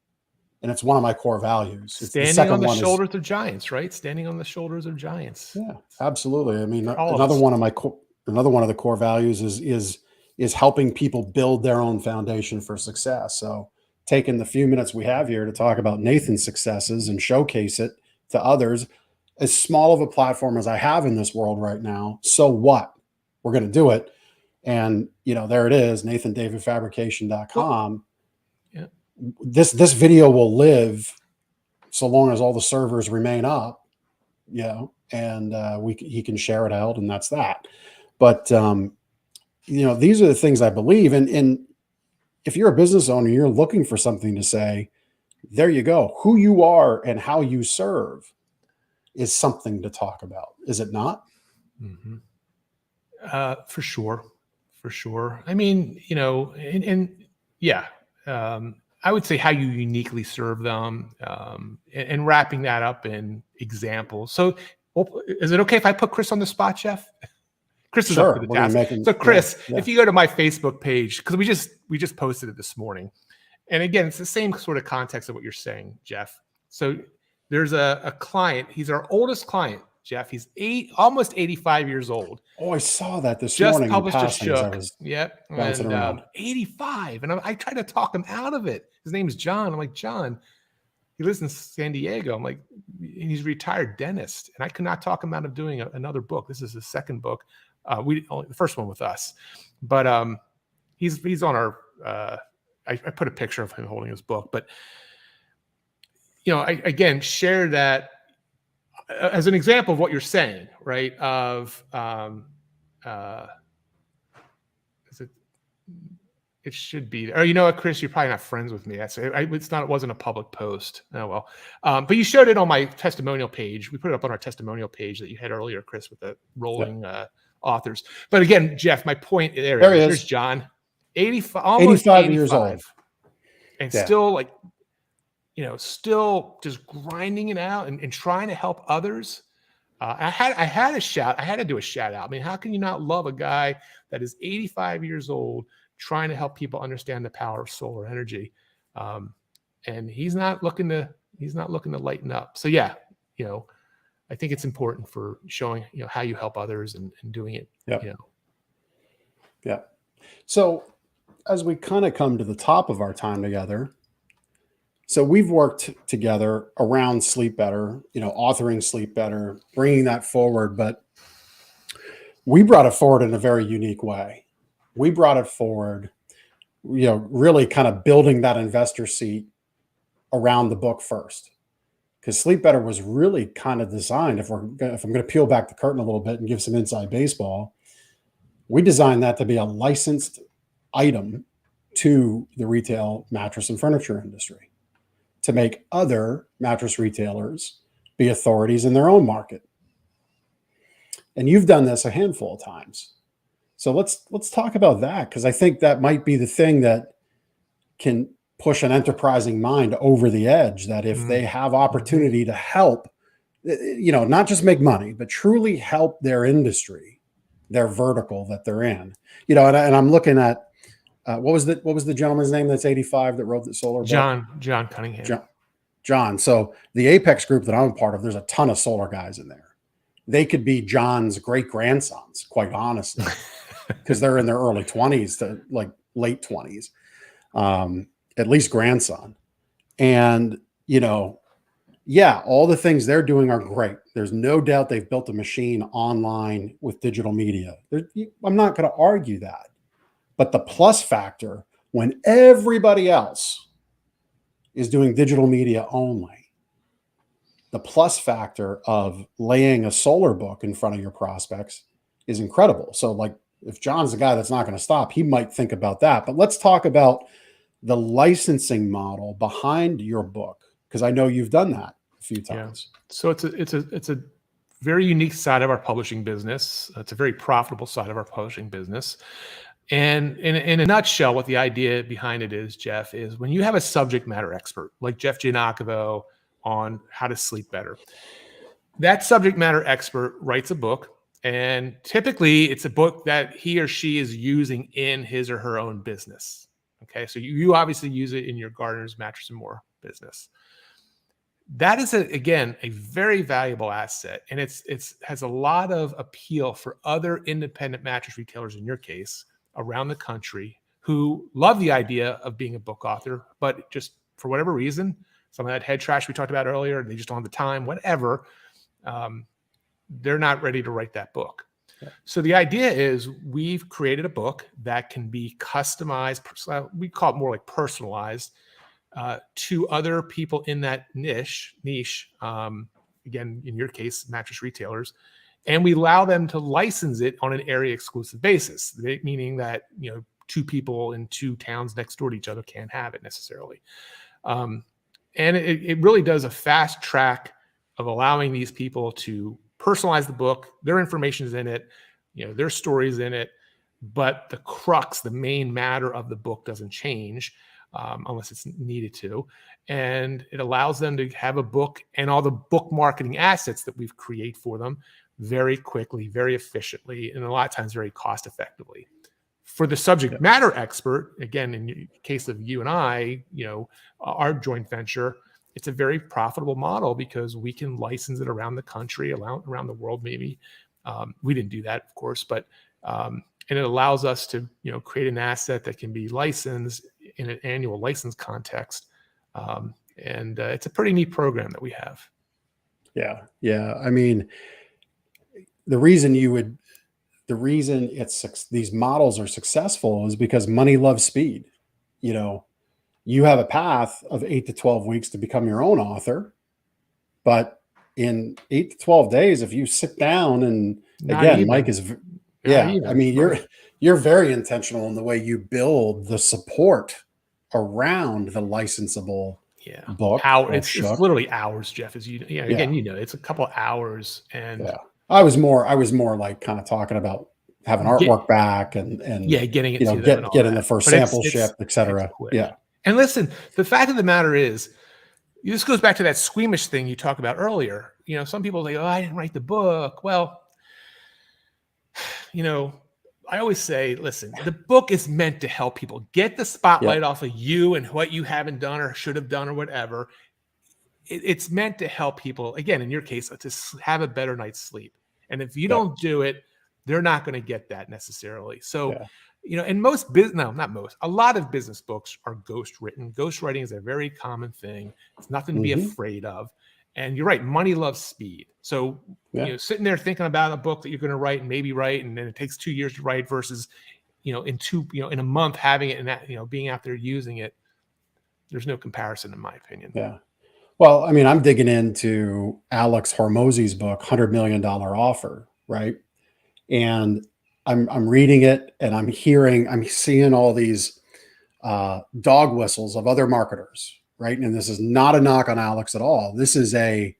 And it's one of my core values. Standing on the shoulders of giants, right? Standing on the shoulders of giants. Yeah, absolutely. I mean, another one of the core values is helping people build their own foundation for success. So taking the few minutes we have here to talk about Nathan's successes and showcase it to others, as small of a platform as I have in this world right now, so what? We're going to do it. And, there it is, NathanDavidFabrication.com. Yeah. This video will live so long as all the servers remain up, and he can share it out, and that's that. But, these are the things I believe in. And if you're a business owner, you're looking for something to say, there you go. Who you are and how you serve is something to talk about. Is it not? Mm-hmm. For sure. I mean, I would say how you uniquely serve them, and wrapping that up in examples. So is it okay if I put Chris on the spot, Jeff? Chris is up for the task. So Chris, if you go to my Facebook page, because we just posted it this morning. And again, it's the same sort of context of what you're saying, Jeff. So there's a client. He's our oldest client, Jeff. He's almost 85 years old. Oh, I saw that this just morning. Published a shook. Yep. And 85. And I tried to talk him out of it. His name's John. I'm like, John, he lives in San Diego. I'm like, and he's a retired dentist. And I could not talk him out of doing another book. This is his second book. The first one with us, but he's on our. I put a picture of him holding his book, but I again share that as an example of what you're saying, right? Of It should be. Oh, you know what, Chris? You're probably not friends with me. It's not. It wasn't a public post. Oh well. But you showed it on my testimonial page. We put it up on our testimonial page that you had earlier, Chris, with the rolling authors. But again, Jeff, my point there There he is. is. There's John, 85, almost 85 years old, and Yeah. still like, still just grinding it out and trying to help others. I had to do a shout out. I mean, how can you not love a guy that is 85 years old trying to help people understand the power of solar energy? And he's not looking to lighten up. So yeah, I think it's important for showing, how you help others and doing it. Yep. Yeah. So as we kind of come to the top of our time together, so we've worked together around Sleep Better, authoring Sleep Better, bringing that forward, but we brought it forward in a very unique way. We brought it forward, really kind of building that investor seat around the book first, because Sleep Better was really kind of designed. If I'm going to peel back the curtain a little bit and give some inside baseball, we designed that to be a licensed item to the retail mattress and furniture industry, to make other mattress retailers be authorities in their own market. And you've done this a handful of times. So let's talk about that, because I think that might be the thing that can push an enterprising mind over the edge, that if they have opportunity to help, not just make money, but truly help their industry, their vertical that they're in. And I'm looking at what was the gentleman's name that's 85 that wrote the solar book? John Cunningham. John. So the Apex group that I'm a part of, there's a ton of solar guys in there. They could be John's great grandsons, quite honestly, because they're in their early 20s to like late 20s, at least grandson. And, all the things they're doing are great. There's no doubt they've built a machine online with digital media. I'm not going to argue that. But the plus factor, when everybody else is doing digital media only, the plus factor of laying a solar book in front of your prospects is incredible. So like, if John's the guy that's not going to stop, he might think about that. But let's talk about the licensing model behind your book, because I know you've done that a few times. Yeah. So it's a very unique side of our publishing business. It's a very profitable side of our publishing business. And in a nutshell, what the idea behind it is, Jeff, is when you have a subject matter expert like Jeff Giannakovo on how to sleep better, that subject matter expert writes a book, and typically it's a book that he or she is using in his or her own business. Okay, so you obviously use it in your Gardener's Mattress and More business. That is again a very valuable asset, and it's has a lot of appeal for other independent mattress retailers, in your case, around the country, who love the idea of being a book author, but just for whatever reason, some of that head trash we talked about earlier, they just don't have the time, whatever, they're not ready to write that book. Yeah. So the idea is we've created a book that can be customized, we call it more like personalized, to other people in that niche, again, in your case, mattress retailers. And we allow them to license it on an area exclusive basis, meaning that, two people in two towns next door to each other can't have it necessarily. And it really does a fast track of allowing these people to personalize the book. Their information is in it, their story's in it, but the crux, the main matter of the book doesn't change unless it's needed to. And it allows them to have a book and all the book marketing assets that we've created for them very quickly, very efficiently, and a lot of times very cost effectively. For the subject matter expert, again, in the case of you and I, our joint venture, it's a very profitable model because we can license it around the country, around the world, maybe. We didn't do that, of course, but and it allows us to, create an asset that can be licensed in an annual license context. And it's a pretty neat program that we have. Yeah. I mean, the reason these models are successful is because money loves speed. You have a path of 8 to 12 weeks to become your own author, but in 8 to 12 days, if you sit down and Not again, even. Mike is, Not even. I mean, you're very intentional in the way you build the support around the licensable Yeah. book. It's literally hours, Jeff, as you, Yeah. again, it's a couple hours, and Yeah. I was more like kind of talking about having artwork back and getting it you know, to them and all getting that. the first But sample shipped, it's etc. quick. Yeah. And listen, the fact of the matter is, this goes back to that squeamish thing you talked about earlier. Some people say, "Oh, I didn't write the book." Well, I always say, listen, the book is meant to help people get the spotlight off of you and what you haven't done or should have done or whatever. It's meant to help people, again, in your case, to have a better night's sleep. And if you don't do it, they're not going to get that necessarily. So, and a lot of business books are ghost written. Ghostwriting is a very common thing. It's nothing to be afraid of. And you're right, money loves speed. So, sitting there thinking about a book that you're going to write and maybe write, and then it takes 2 years to write versus, in a month having it and that, being out there using it, there's no comparison in my opinion. Yeah. Well, I mean, I'm digging into Alex Hormozy's book, $100 Million Offer, right? And I'm reading it and I'm seeing all these dog whistles of other marketers, right? And this is not a knock on Alex at all. This is a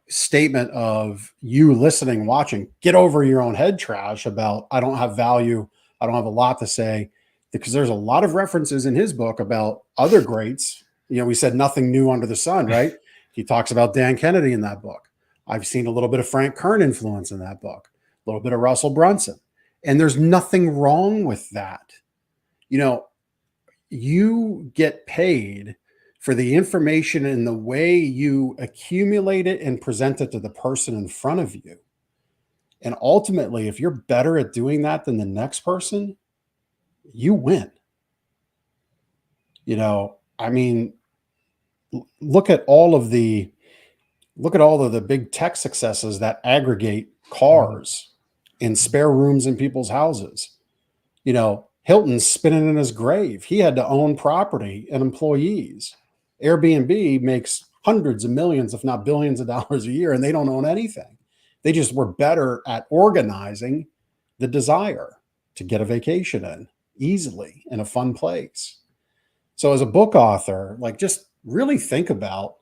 statement of you listening, watching, get over your own head trash about, I don't have value. I don't have a lot to say, because there's a lot of references in his book about other greats. We said nothing new under the sun, right? He talks about Dan Kennedy in that book. I've seen a little bit of Frank Kern influence in that book, a little bit of Russell Brunson. And there's nothing wrong with that. You get paid for the information and the way you accumulate it and present it to the person in front of you. And ultimately, if you're better at doing that than the next person, you win. I mean, look at all of the big tech successes that aggregate cars and spare rooms in people's houses. Hilton's spinning in his grave. He had to own property and employees. Airbnb makes hundreds of millions, if not billions of dollars a year, and they don't own anything. They just were better at organizing the desire to get a vacation in easily in a fun place. So as a book author, just really think about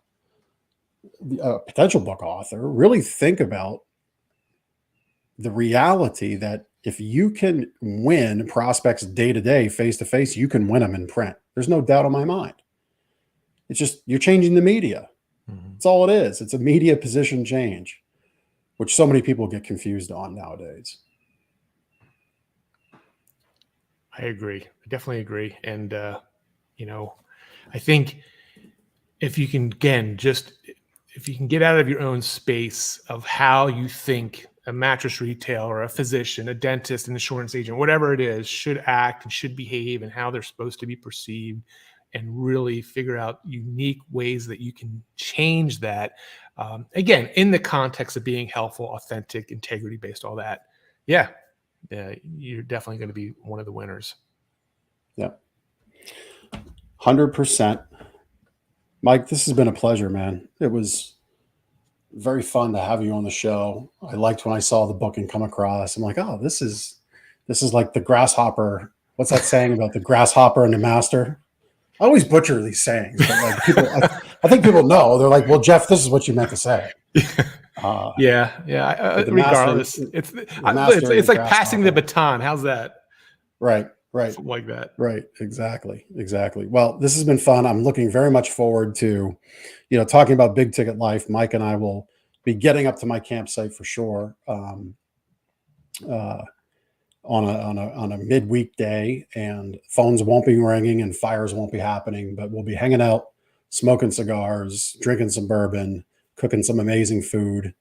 a potential book author, really think about the reality that if you can win prospects day to day, face to face, you can win them in print. There's no doubt in my mind. It's just, you're changing the media. That's all it is. It's a media position change, which so many people get confused on nowadays. I agree. I definitely agree. And, I think if you can, again, if you can get out of your own space of how you think a mattress retailer, a physician, a dentist, an insurance agent, whatever it is, should act and should behave and how they're supposed to be perceived, and really figure out unique ways that you can change that. Again, in the context of being helpful, authentic, integrity-based, all that. Yeah, you're definitely going to be one of the winners. Yeah. 100%. Mike, this has been a pleasure, man. It was very fun to have you on the show. I liked when I saw the book and come across. I'm like, oh, this is like the grasshopper. What's that saying about the grasshopper and the master? I always butcher these sayings, but people, I think people know. They're like, well, Jeff, this is what you meant to say. Regardless, it's like passing the baton. How's that? Right. Something like that. Right. Exactly. Well, this has been fun. I'm looking very much forward to, talking about big ticket life. Mike and I will be getting up to my campsite for sure. On a midweek day, and phones won't be ringing and fires won't be happening, but we'll be hanging out, smoking cigars, drinking some bourbon, cooking some amazing food,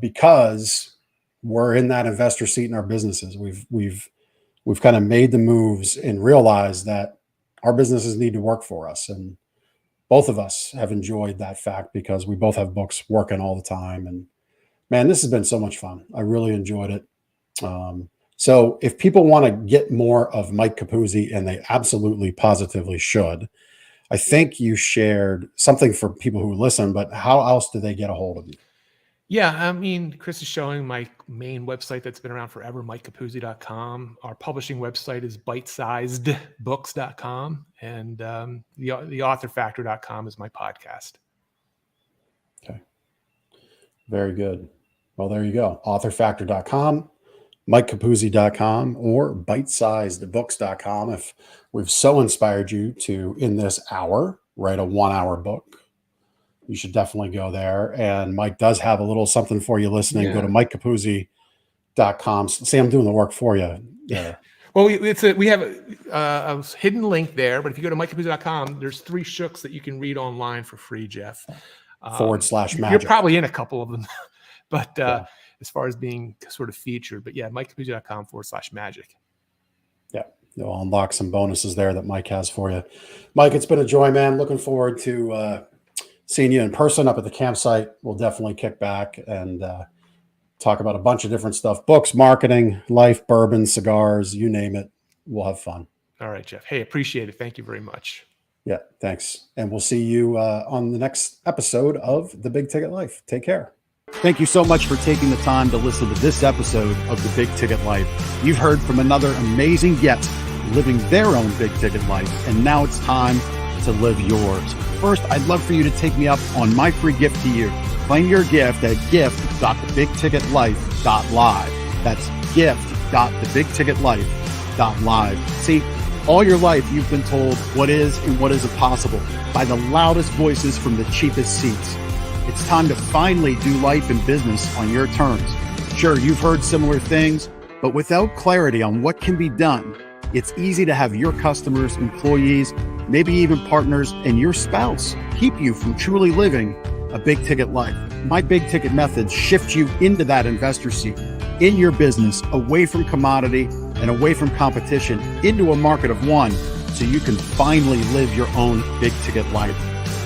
because we're in that investor seat in our businesses. We've kind of made the moves and realized that our businesses need to work for us. And both of us have enjoyed that fact because we both have books working all the time. And man, this has been so much fun. I really enjoyed it. So if people want to get more of Mike Capuzzi, and they absolutely positively should, I think you shared something for people who listen, but how else do they get a hold of you? Yeah, I mean, Chris is showing my main website that's been around forever, MikeCapuzzi.com. Our publishing website is bitesizedbooks.com, and the authorfactor.com is my podcast. Okay. Very good. Well, there you go. Authorfactor.com, MikeCapuzzi.com, or bitesizedbooks.com. If we've so inspired you to, in this hour, write a 1-hour book, you should definitely go there. And Mike does have a little something for you listening. Go to MikeCapuzzi.com. See, I'm doing the work for you there. Well, we have a hidden link there, but if you go to MikeCapuzzi.com, there's 3 shooks that you can read online for free, Jeff. /magic. You're probably in a couple of them, but as far as being sort of featured, but yeah, MikeCapuzzi.com /magic. Yeah. You'll unlock some bonuses there that Mike has for you. Mike, it's been a joy, man. Looking forward to seeing you in person up at the campsite. We'll definitely kick back and talk about a bunch of different stuff: books, marketing, life, bourbon, cigars, you name it. We'll have fun. All right, Jeff. Hey, appreciate it. Thank you very much. Yeah, thanks. And we'll see you on the next episode of The Big Ticket Life. Take care. Thank you so much for taking the time to listen to this episode of The Big Ticket Life. You've heard from another amazing guest living their own big ticket life, and now it's time to live yours. First, I'd love for you to take me up on my free gift to you. Claim your gift at gift.thebigticketlife.live. That's gift.thebigticketlife.live. See, all your life you've been told what is and what isn't possible by the loudest voices from the cheapest seats. It's time to finally do life and business on your terms. Sure, you've heard similar things, but without clarity on what can be done, it's easy to have your customers, employees, maybe even partners, and your spouse keep you from truly living a big ticket life. My big ticket methods shift you into that investor seat in your business, away from commodity and away from competition, into a market of one, so you can finally live your own big ticket life.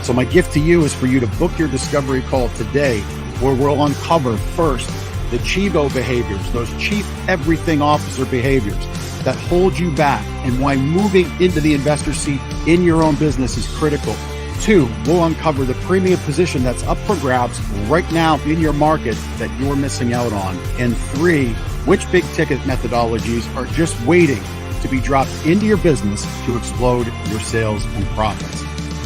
So my gift to you is for you to book your discovery call today, where we'll uncover first the Chivo behaviors, those chief everything officer behaviors that hold you back, and why moving into the investor seat in your own business is critical. 2, we'll uncover the premium position that's up for grabs right now in your market that you're missing out on. And 3, which big ticket methodologies are just waiting to be dropped into your business to explode your sales and profits.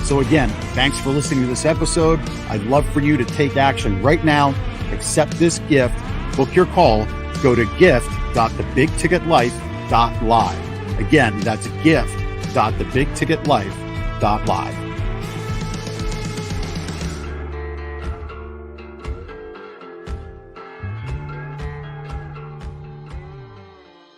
So again, thanks for listening to this episode. I'd love for you to take action right now. Accept this gift, book your call, go to gift.thebigticketlife.live. Again, that's gift.thebigticketlife.live.